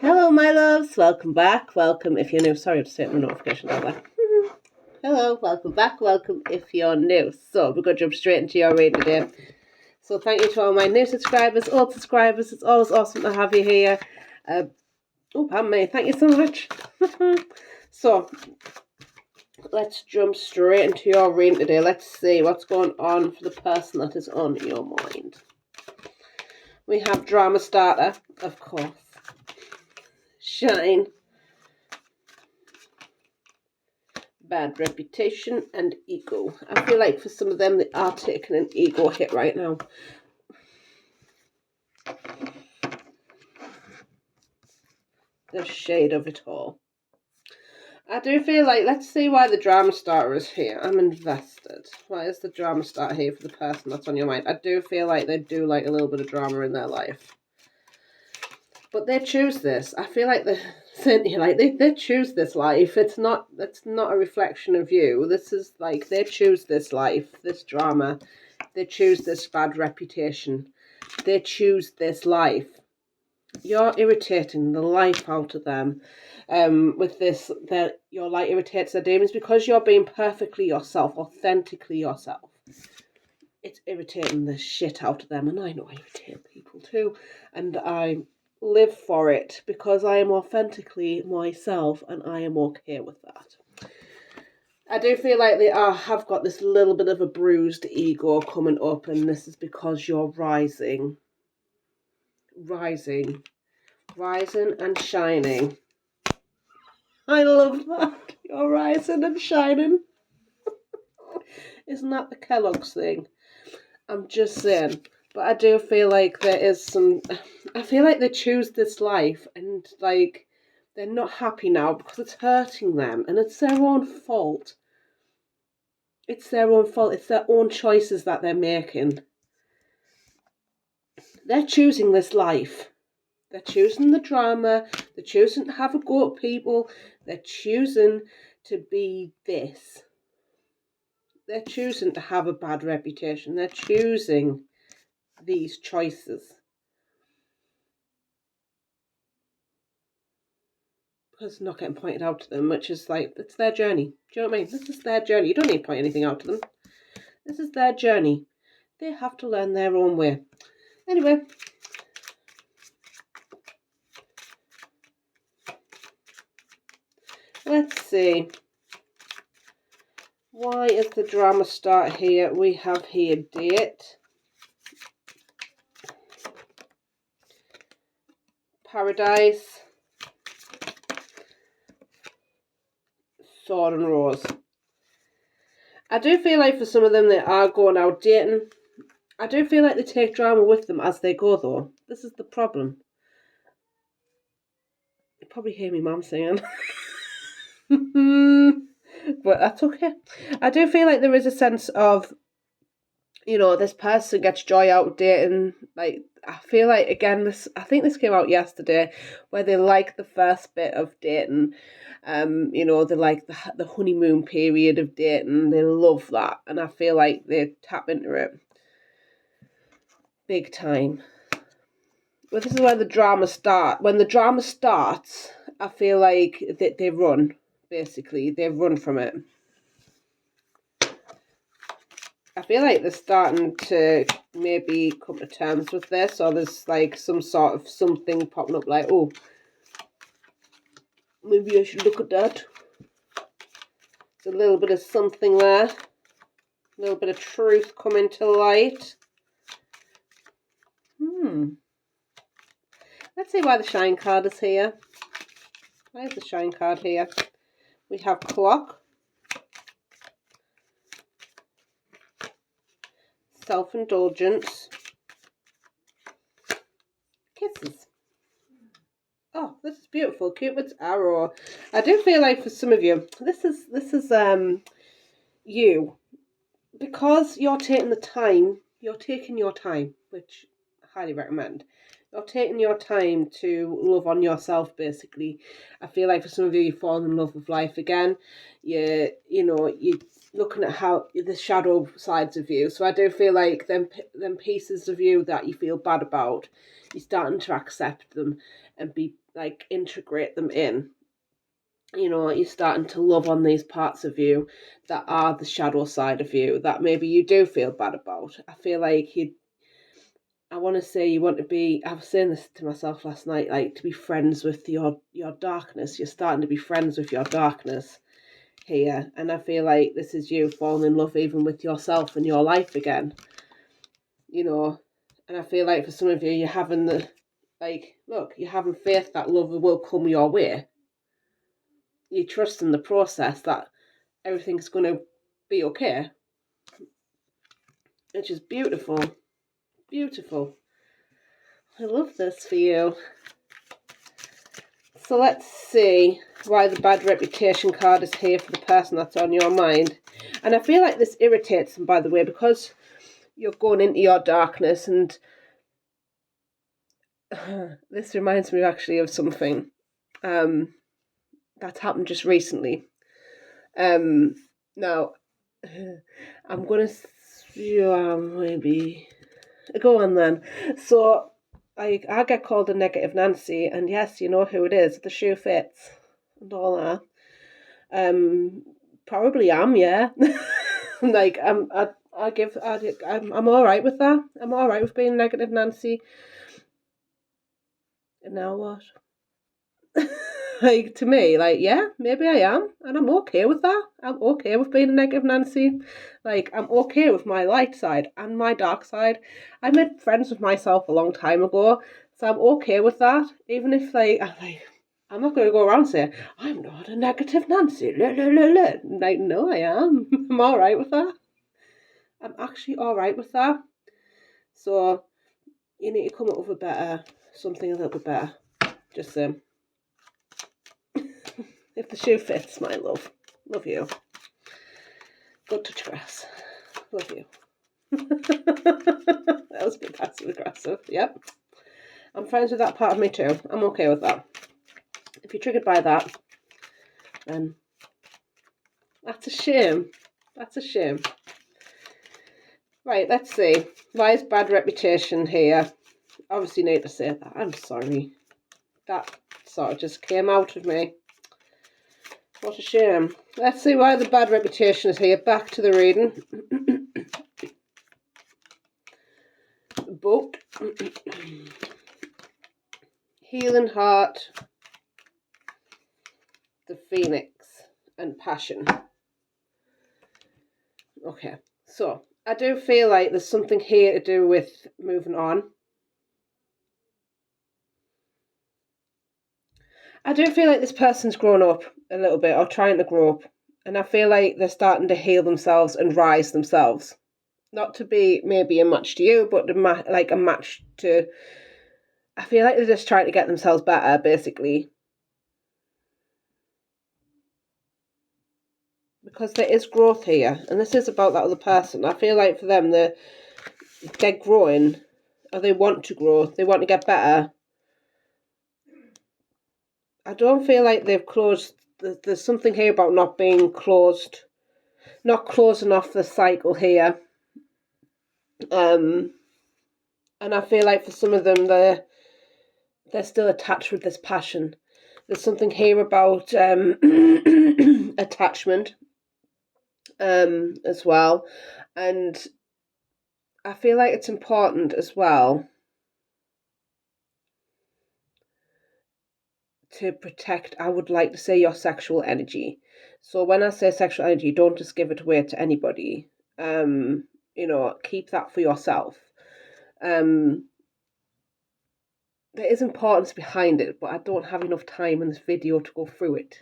Hello, my loves. Welcome back. Welcome if you're new. Sorry, I just hit my notification down there. Hello, welcome back. Welcome if you're new. So we're going to jump straight into your read today. So thank you to all my new subscribers, old subscribers. It's always awesome to have you here. Pardon me. Thank you so much. So let's jump straight into your reading today. Let's see what's going on for the person that is on your mind. We have drama starter, of course. Shine. Bad reputation and ego. I feel like for some of them they are taking an ego hit right now. The shade of it all. I do feel like, let's see why the drama starter is here. I'm invested. Why is the drama starter here for the person that's on your mind? I do feel like they do like a little bit of drama in their life. But they choose this. I feel like they choose this life. It's not a reflection of you. This is like they choose this life, this drama. They choose this bad reputation. They choose this life. You're irritating the life out of them. With this, that your light irritates their demons because you're being perfectly yourself, authentically yourself. It's irritating the shit out of them, and I know I irritate people too, and I live for it because I am authentically myself, and I am okay with that. I do feel like they have got this little bit of a bruised ego coming up, and this is because you're rising and shining. I love that. You're rising and shining. Isn't that the Kellogg's thing? I'm just saying. But I do feel like there is some... I feel like they choose this life and, like, they're not happy now because it's hurting them and it's their own fault. It's their own fault. It's their own choices that they're making. They're choosing this life. They're choosing the drama. They're choosing to have a go at people. They're choosing to be this. They're choosing to have a bad reputation. They're choosing these choices. Because it's not getting pointed out to them, which is like, it's their journey. Do you know what I mean? This is their journey. You don't need to point anything out to them. This is their journey. They have to learn their own way. Anyway. Let's see. Why is the drama start here? We have here date. Paradise. Sword and Rose. I do feel like for some of them they are going out dating. I do feel like they take drama with them as they go though. This is the problem. You probably hear me mum singing. But that's okay. I do feel like there is a sense of, you know, this person gets joy out of dating. Like, I feel like, again, I think this came out yesterday, where they like the first bit of dating. You know, they like the honeymoon period of dating. They love that. And I feel like they tap into it big time. But this is where the drama starts. When the drama starts, I feel like they run, basically. They run from it. I feel like they're starting to maybe come to terms with this, or there's like some sort of something popping up like, oh, maybe I should look at that. There's a little bit of something there. A little bit of truth coming to light. Let's see why the shine card is here. Why is the shine card here? We have clock. Self-indulgence. Kisses. Oh, this is beautiful. Cupid's arrow. I do feel like for some of you, this is you. Because you're taking your time, which I highly recommend. You're taking your time to love on yourself, basically. I feel like for some of you, you've fallen in love with life again. You're looking at how the shadow sides of you. So I do feel like them pieces of you that you feel bad about, you're starting to accept them and be like integrate them in. You know, you're starting to love on these parts of you that are the shadow side of you that maybe you do feel bad about. I feel like I want to say you want to be, I was saying this to myself last night, like to be friends with your darkness. You're starting to be friends with your darkness here. And I feel like this is you falling in love even with yourself and your life again. You know, and I feel like for some of you, you're having you're having faith that love will come your way. You trust in the process that everything's going to be okay. Which is beautiful. Beautiful. I love this for you. So let's see why the bad reputation card is here for the person that's on your mind. And I feel like this irritates them, by the way, because you're going into your darkness. And this reminds me actually of something that's happened just recently. Now, I'm going to maybe go on then. So I get called a negative Nancy, and yes, you know who it is. The shoe fits and all that. Probably am, yeah. Like I'm all right with that. I'm all right with being a negative Nancy. And now what? Like to me, like yeah, maybe I am, and I'm okay with that. I'm okay with being a negative Nancy. Like I'm okay with my light side and my dark side. I made friends with myself a long time ago, so I'm okay with that. Even if I'm not going to go around saying I'm not a negative Nancy. Like no, I am. I'm all right with that. I'm actually all right with that. So you need to come up with something a little bit better. Just saying. If the shoe fits, my love. Love you. Good touch grass. Love you. That was a bit passive aggressive. Yep. I'm friends with that part of me too. I'm okay with that. If you're triggered by that, then that's a shame. That's a shame. Right, let's see. Why is bad reputation here? Obviously need to say that. I'm sorry. That sort of just came out of me. What a shame. Let's see why the bad reputation is here. Back to the reading. Book. Healing Heart. The Phoenix. And Passion. Okay. So, I do feel like there's something here to do with moving on. I do feel like this person's grown up a little bit or trying to grow up. And I feel like they're starting to heal themselves and rise themselves. Not to be maybe a match to you, but like a match to... I feel like they're just trying to get themselves better, basically. Because there is growth here. And this is about that other person. I feel like for them, they're growing. Or they want to grow. They want to get better. I don't feel like they've closed... There's something here about not being closed. Not closing off the cycle here. And I feel like for some of them, they're still attached with this passion. There's something here about attachment as well. And I feel like it's important as well to protect, I would like to say, your sexual energy. So when I say sexual energy, don't just give it away to anybody. You know, keep that for yourself. There is importance behind it, but I don't have enough time in this video to go through it,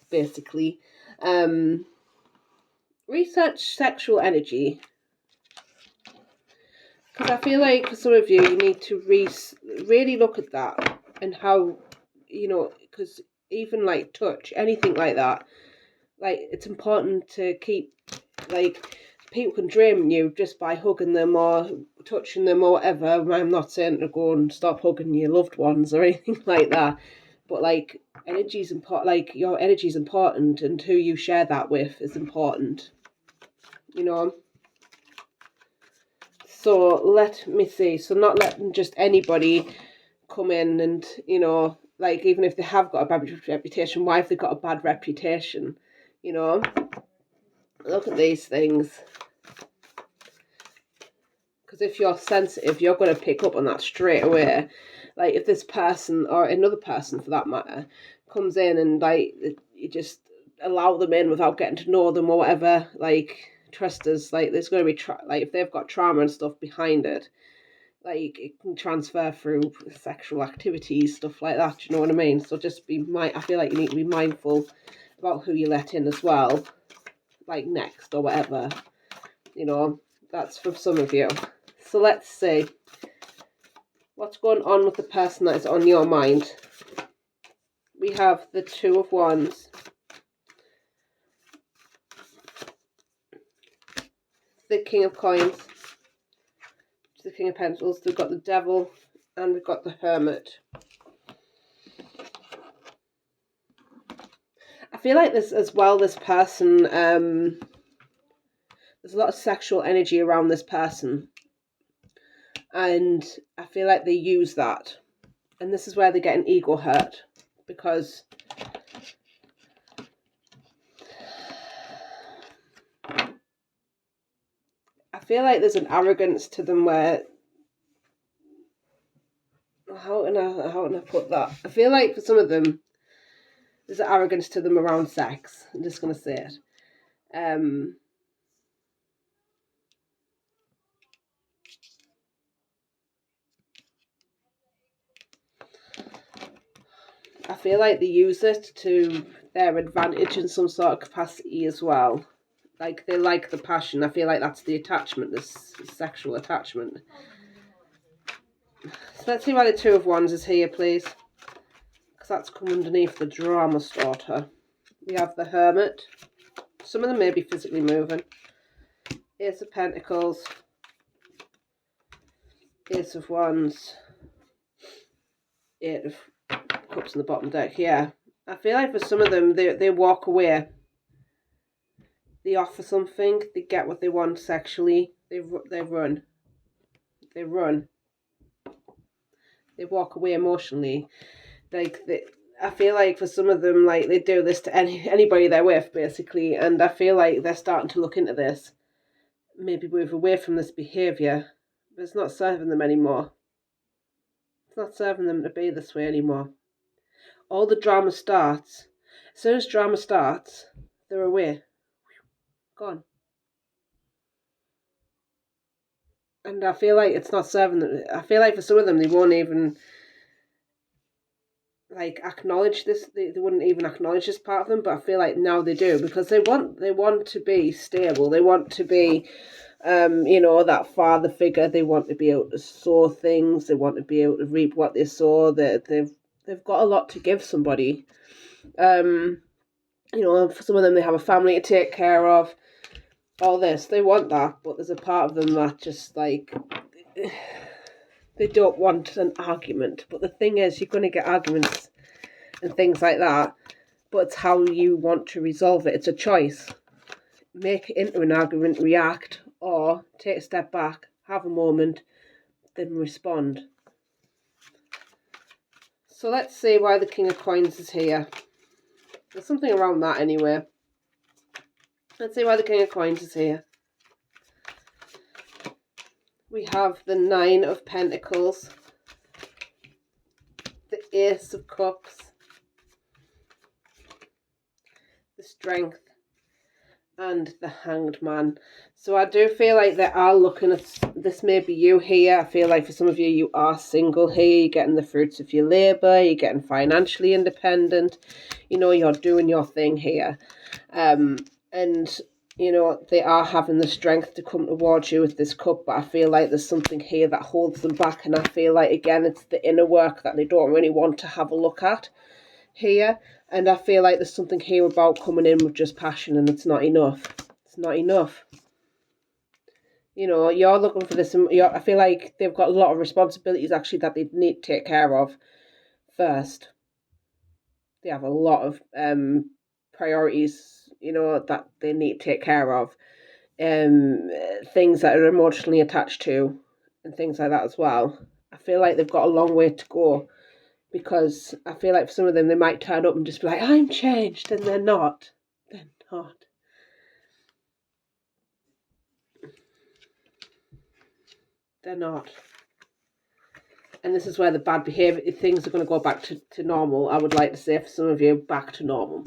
basically. Research sexual energy. Because I feel like for some of you, you need to really look at that and how, you know, because even like touch, anything like that, like it's important to keep, like, people can drain you just by hugging them or touching them or whatever. I'm not saying to go and stop hugging your loved ones or anything like that, but like energy's important. Like your energy's important, and who you share that with is important. You know. So let me see. So not letting just anybody come in and, you know, like, even if they have got a bad reputation, why have they got a bad reputation? You know, look at these things. Because if you're sensitive, you're going to pick up on that straight away. Like, if this person, or another person for that matter, comes in and, like, you just allow them in without getting to know them or whatever, like, trust us, like, there's going to be, like, if they've got trauma and stuff behind it, like, it can transfer through sexual activities, stuff like that, you know what I mean? So just I feel like you need to be mindful about who you let in as well, like, next or whatever, you know, that's for some of you. So let's see what's going on with the person that is on your mind. We have the Two of Wands, the King of Coins, the King of Pentacles. We've got the Devil, and we've got the Hermit. I feel like this as well, this person, there's a lot of sexual energy around this person. And I feel like they use that. And this is where they get an ego hurt. Because I feel like there's an arrogance to them where... How can I put that? I feel like for some of them, there's an arrogance to them around sex. I'm just going to say it. I feel like they use it to their advantage in some sort of capacity as well. Like, they like the passion. I feel like that's the attachment, this sexual attachment. So let's see why the Two of Wands is here, please. Because that's come underneath the drama starter. We have the Hermit. Some of them may be physically moving. Ace of Pentacles. Ace of Wands. Eight of Cups in the bottom deck. Yeah. I feel like for some of them, they walk away. They offer something. They get what they want sexually. They run. They run. They walk away emotionally. Like, I feel like for some of them, like, they do this to anybody they're with, basically. And I feel like they're starting to look into this. Maybe move away from this behaviour. But it's not serving them anymore. It's not serving them to be this way anymore. All the drama starts. As soon as drama starts, they're away. Gone. And I feel like it's not serving them. I feel like for some of them, they won't even, like, acknowledge this. They wouldn't even acknowledge this part of them, but I feel like now they do, because they want to be stable. They want to be, you know, that father figure. They want to be able to sow things. They want to be able to reap what they sow. They've got a lot to give somebody. You know, for some of them, they have a family to take care of. All this, they want that, but there's a part of them that just, like, they don't want an argument. But the thing is, you're going to get arguments and things like that, but it's how you want to resolve it. It's a choice. Make it into an argument, react, or take a step back, have a moment, then respond. So let's see why the King of Coins is here. There's something around that anyway. Let's see why the King of Coins is here. We have the Nine of Pentacles, the Ace of Cups, the Strength, and the Hanged Man. So I do feel like they are looking at, this may be you here. I feel like for some of you, you are single here. You're getting the fruits of your labour. You're getting financially independent. You know, you're doing your thing here. And, you know, they are having the strength to come towards you with this cup. But I feel like there's something here that holds them back. And I feel like, again, it's the inner work that they don't really want to have a look at here. And I feel like there's something here about coming in with just passion, and it's not enough. It's not enough. You know, you're looking for this. I feel like they've got a lot of responsibilities, actually, that they need to take care of first. They have a lot of priorities, you know, that they need to take care of. Things that are emotionally attached to, and things like that as well. I feel like they've got a long way to go Because I feel like for some of them, they might turn up and just be like, I'm changed, and they're not. They're not. They're not. And this is where the bad behaviour, things are going to go back to normal. I would like to say for some of you, back to normal.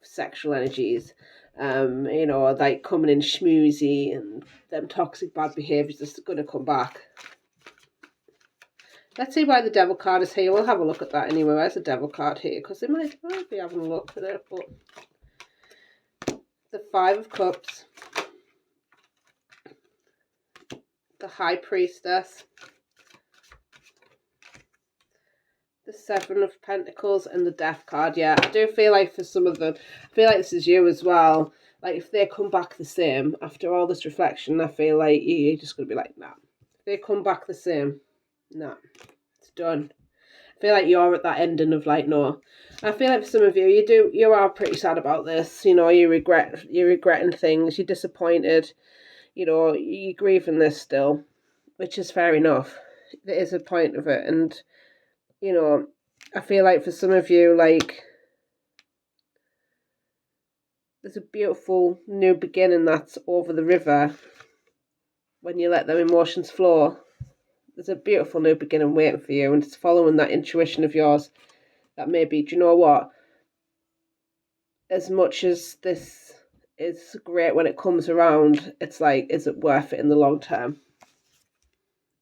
Sexual energies, you know, like coming in schmoozy and them toxic bad behaviours are going to come back. Let's see why the devil card is here. We'll have a look at that anyway. Where's the devil card here? Because they might be having a look at it. But the Five of Cups, the High Priestess, the Seven of Pentacles, and the Death card. Yeah, I do feel like for some of them, I feel like this is you as well. Like if they come back the same after all this reflection, I feel like you're just going to be like, nah. If they come back the same, nah, it's done. I feel like you're at that ending of like, no. I feel like for some of you, you are pretty sad about this. You know, you're regretting things, you're disappointed. You know, you're grieving this still, which is fair enough. There is a point of it, and you know, I feel like for some of you, like there's a beautiful new beginning that's over the river when you let them emotions flow. There's a beautiful new beginning waiting for you, and it's following that intuition of yours that maybe, do you know what? As much as this is great when it comes around, it's like, is it worth it in the long term?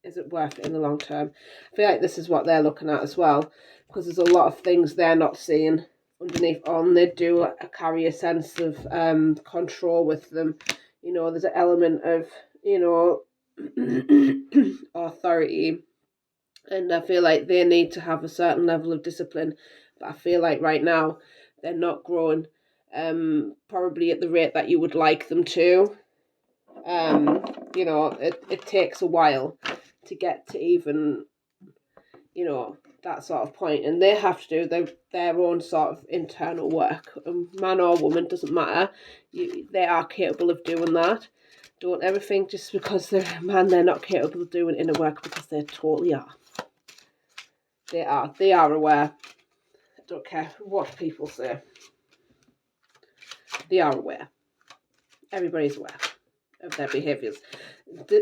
Is it worth it in the long term? I feel like this is what they're looking at as well, because there's a lot of things they're not seeing underneath on. They do carry a sense of control with them. You know, there's an element of, you know, authority, and I feel like they need to have a certain level of discipline, but I feel like right now they're not growing probably at the rate that you would like them to. You know, it takes a while to get to even, you know, that sort of point, and they have to do their own sort of internal work. Man or woman, doesn't matter. They are capable of doing that. Don't ever think just because they're a man they're not capable of doing inner work, because they totally are. They are aware. I don't care what people say. They are aware. Everybody's aware of their behaviours.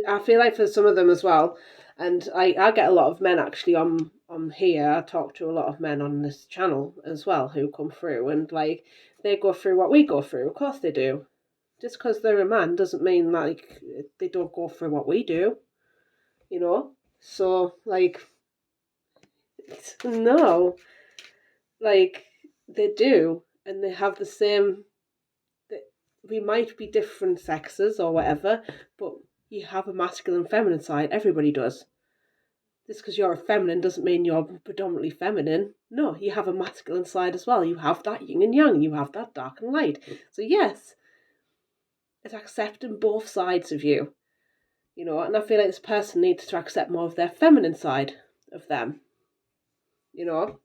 I feel like for some of them as well, and I get a lot of men actually on here. I talk to a lot of men on this channel as well who come through, and like they go through what we go through. Of course they do. Just because they're a man doesn't mean like they don't go through what we do, you know. So like, no, like they do, and they have the same. We might be different sexes or whatever, but you have a masculine and feminine side. Everybody does. Just because you're a feminine doesn't mean you're predominantly feminine. No, you have a masculine side as well. You have that yin and yang. You have that dark and light. So yes, it's accepting both sides of you. You know, and I feel like this person needs to accept more of their feminine side of them. You know,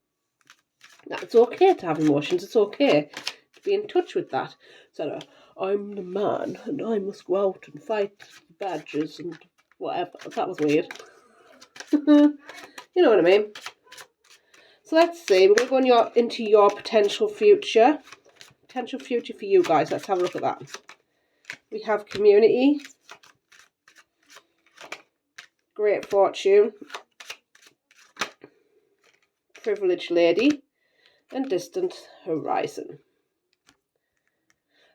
it's okay to have emotions. It's okay to be in touch with that. So I'm the man and I must go out and fight badgers and whatever. That was weird. You know what I mean? So let's see. We're going to go into your potential future. Potential future for you guys. Let's have a look at that. We have community, great fortune, privileged lady, and distant horizon.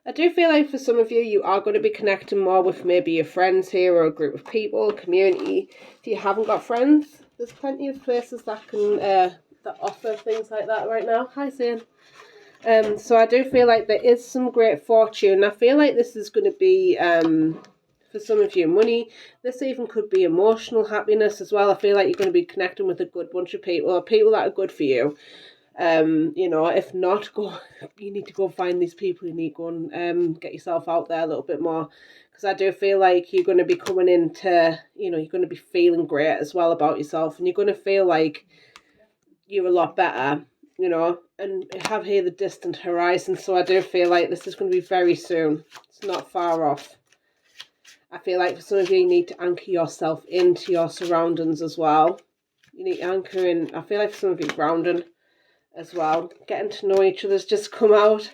I do feel like for some of you, you are going to be connecting more with maybe your friends here or a group of people, community. If you haven't got friends, there's plenty of places that can that offer things like that right now. Hi, Zane. So I do feel like there is some great fortune. I feel like this is going to be, for some of you, money. This even could be emotional happiness as well. I feel like you're going to be connecting with a good bunch of people, or people that are good for you. You know, if not, you need to go find these people. You need to go and get yourself out there a little bit more, because I do feel like you're going to be coming into, you know, you're going to be feeling great as well about yourself, and you're going to feel like you're a lot better, you know. And I have here the distant horizon, so I do feel like this is going to be very soon. It's not far off. I feel like for some of you, you need to anchor yourself into your surroundings as well. You need anchoring. I feel like for some of you, grounding as well. Getting to know each other's just come out.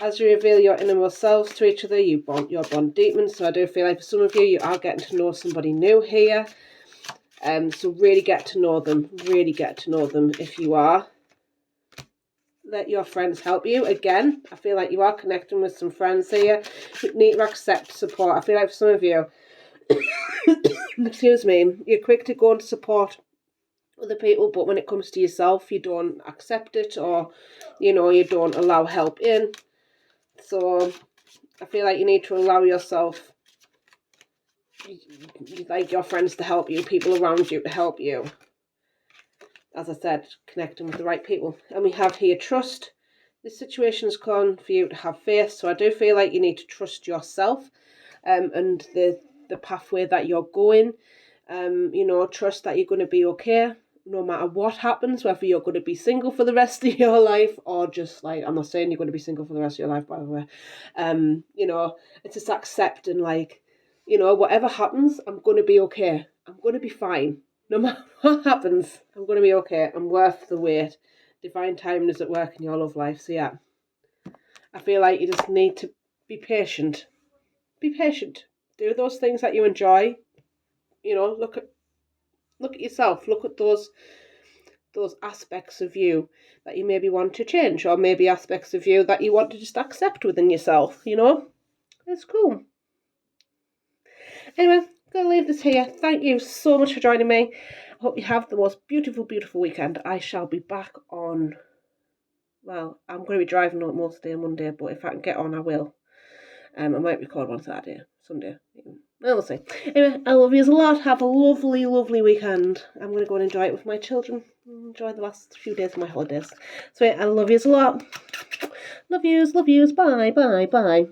As you reveal your innermost selves to each other, your bond deepens. So I do feel like for some of you, you are getting to know somebody new here. So really get to know them. Really get to know them if you are. Let your friends help you. Again, I feel like you are connecting with some friends here. You need to accept support. I feel like for some of you, excuse me, you're quick to go and support other people, but when it comes to yourself, you don't accept it, or, you know, you don't allow help in. So I feel like you need to allow yourself, like your friends to help you, people around you to help you. As I said, connecting with the right people. And we have here trust. This situation is calling for you to have faith. So I do feel like you need to trust yourself and the pathway that you're going. You know, trust that you're going to be okay no matter what happens, whether you're going to be single for the rest of your life or just like, I'm not saying you're going to be single for the rest of your life, by the way. You know, it's just accepting, like, you know, whatever happens, I'm going to be okay. I'm going to be fine. No matter what happens, I'm going to be okay. I'm worth the wait. Divine timing is at work in your love life. So yeah, I feel like you just need to be patient. Be patient. Do those things that you enjoy. You know, look at yourself. Look at those aspects of you that you maybe want to change, or maybe aspects of you that you want to just accept within yourself. You know, it's cool. Anyway, gonna leave this here. Thank you so much for joining me. I hope you have the most beautiful weekend. I shall be back on, well, I'm going to be driving on most day on Monday, but if I can get on, I will. I might record on Saturday, Sunday. We'll see. Anyway, I love you a lot. Have a lovely weekend. I'm going to go and enjoy it with my children. Enjoy the last few days of my holidays. So yeah, I love you a lot. Love yous. Bye.